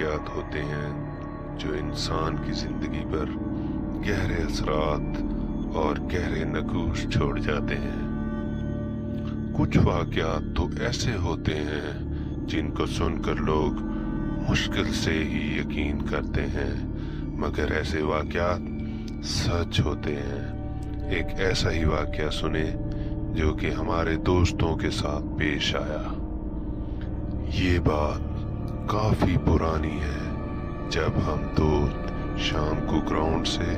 واقعات ہوتے ہیں جو انسان کی زندگی پر گہرے اثرات اور گہرے نقوش چھوڑ جاتے ہیں۔ کچھ واقعات تو ایسے ہوتے ہیں جن کو سن کر لوگ مشکل سے ہی یقین کرتے ہیں، مگر ایسے واقعات سچ ہوتے ہیں۔ ایک ایسا ہی واقعہ سنیں جو کہ ہمارے دوستوں کے ساتھ پیش آیا۔ یہ بات کافی پرانی ہے۔ جب ہم دوست شام کو گراؤنڈ سے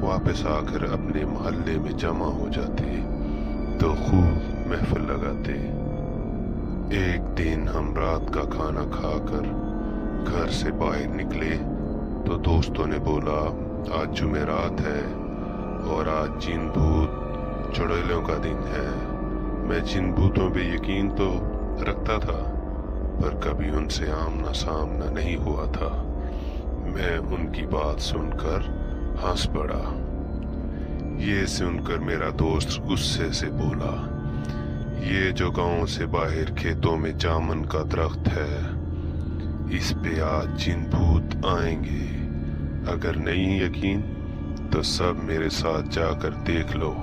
واپس آ کر اپنے محلے میں جمع ہو جاتے تو خوب محفل لگاتے۔ ایک دن ہم رات کا کھانا کھا کر گھر سے باہر نکلے تو دوستوں نے بولا آج جمعرات ہے اور آج جن بھوت چڑیلوں کا دن ہے۔ میں جن بھوتوں پہ یقین تو رکھتا تھا پر کبھی ان سے آمنا سامنا نہیں ہوا تھا۔ میں ان کی بات سن کر ہنس پڑا۔ یہ سن کر میرا دوست غصے سے بولا، یہ جو گاؤں سے باہر کھیتوں میں جامن کا درخت ہے، اس پہ آج جن بھوت آئیں گے۔ اگر نہیں یقین تو سب میرے ساتھ جا کر دیکھ لو۔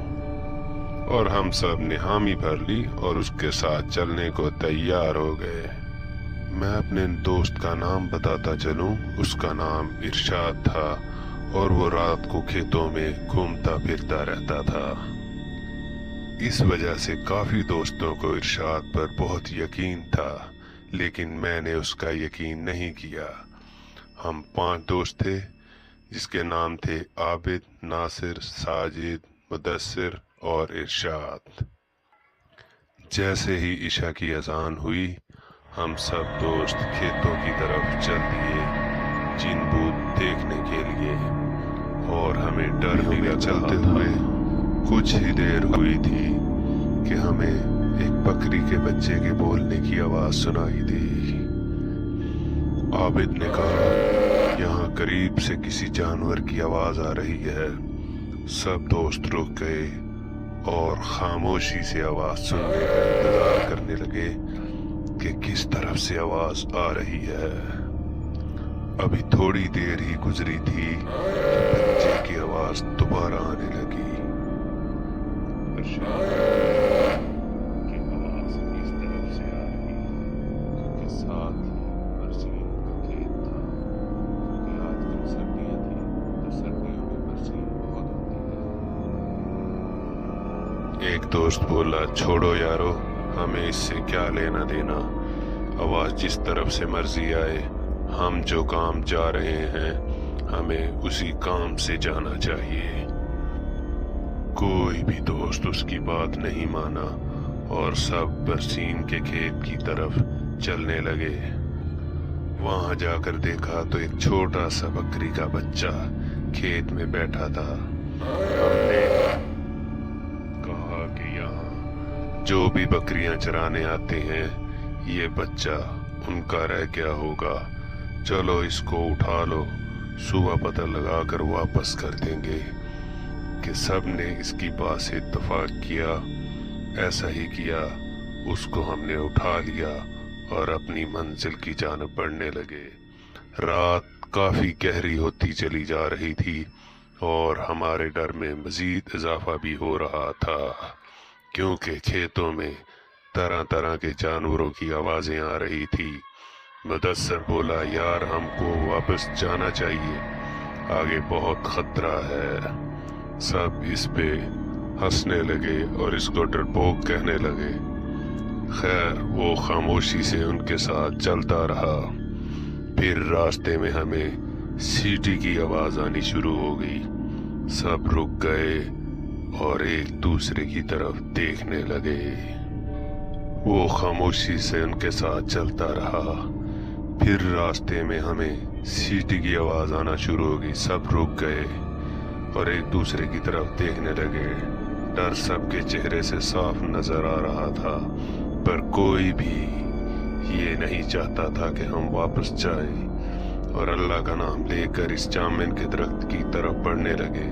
اور ہم سب نے حامی بھر لی اور اس کے ساتھ چلنے کو تیار ہو گئے۔ میں اپنے دوست کا نام بتاتا چلوں، اس کا نام ارشاد تھا اور وہ رات کو کھیتوں میں گھومتا پھرتا رہتا تھا۔ اس وجہ سے کافی دوستوں کو ارشاد پر بہت یقین تھا، لیکن میں نے اس کا یقین نہیں کیا۔ ہم 5 دوست تھے جس کے نام تھے عابد، ناصر، ساجد، مدثر اور ارشاد۔ جیسے ہی عشاء کی اذان ہوئی ہم سب دوست کھیتوں کی طرف چل دیے جن بھوت دیکھنے کے لیے، اور ہمیں ڈر بھی لگ چلتے ہوئے کچھ ہی دیر ہوئی تھی کہ ہمیں ایک بکری کے بچے کے بولنے کی آواز سنائی دی۔ عابد نے کہا یہاں قریب سے کسی جانور کی آواز آ رہی ہے۔ سب دوست رک گئے اور خاموشی سے آواز سننے کا انتظار کرنے لگے کہ کس طرف سے آواز آ رہی ہے۔ ابھی تھوڑی دیر ہی گزری تھی کہ بچے کی آواز دوبارہ آنے لگی۔ ایک دوست بولا چھوڑو یارو، ہمیں اس سے کیا لینا دینا، آواز جس طرف سے مرضی آئے، ہم جو کام جا رہے ہیں ہمیں اسی کام سے جانا چاہیے۔ کوئی بھی دوست اس کی بات نہیں مانا اور سب برسین کے کھیت کی طرف چلنے لگے۔ وہاں جا کر دیکھا تو ایک چھوٹا سا بکری کا بچہ کھیت میں بیٹھا تھا۔ ہم نے کہا کہ یہاں جو بھی بکریاں چرانے آتے ہیں یہ بچہ ان کا رہ گیا ہوگا، چلو اس کو اٹھا لو، صبح پتہ لگا کر واپس کر دیں گے۔ کہ سب نے اس کی بات سے اتفاق کیا، ایسا ہی کیا۔ اس کو ہم نے اٹھا لیا اور اپنی منزل کی جانب بڑھنے لگے۔ رات کافی گہری ہوتی چلی جا رہی تھی اور ہمارے ڈر میں مزید اضافہ بھی ہو رہا تھا، کیونکہ کھیتوں میں طرح طرح کے جانوروں کی آوازیں آ رہی تھی۔ مدثر بولا یار ہم کو واپس جانا چاہیے، آگے بہت خطرہ ہے۔ سب اس پہ ہنسنے لگے اور اس کو ڈرپوک کہنے لگے۔ خیر وہ خاموشی سے ان کے ساتھ چلتا رہا۔ پھر راستے میں ہمیں سیٹی کی آواز آنی شروع ہو گئی۔ سب رک گئے اور ایک دوسرے کی طرف دیکھنے لگے۔ وہ خاموشی سے ان کے ساتھ چلتا رہا۔ پھر راستے میں ہمیں سیٹی کی آواز آنا شروع ہو گئی۔ سب رک گئے اور ایک دوسرے کی طرف دیکھنے لگے۔ ڈر سب کے چہرے سے صاف نظر آ رہا تھا، پر کوئی بھی یہ نہیں چاہتا تھا کہ ہم واپس جائیں اور اللہ کا نام لے کر اس جامن کے درخت کی طرف بڑھنے لگے۔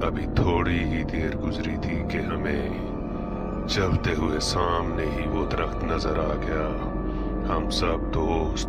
ابھی تھوڑی ہی دیر گزری تھی کہ ہمیں چلتے ہوئے سامنے ہی وہ درخت نظر آ گیا۔ ہم سب دوست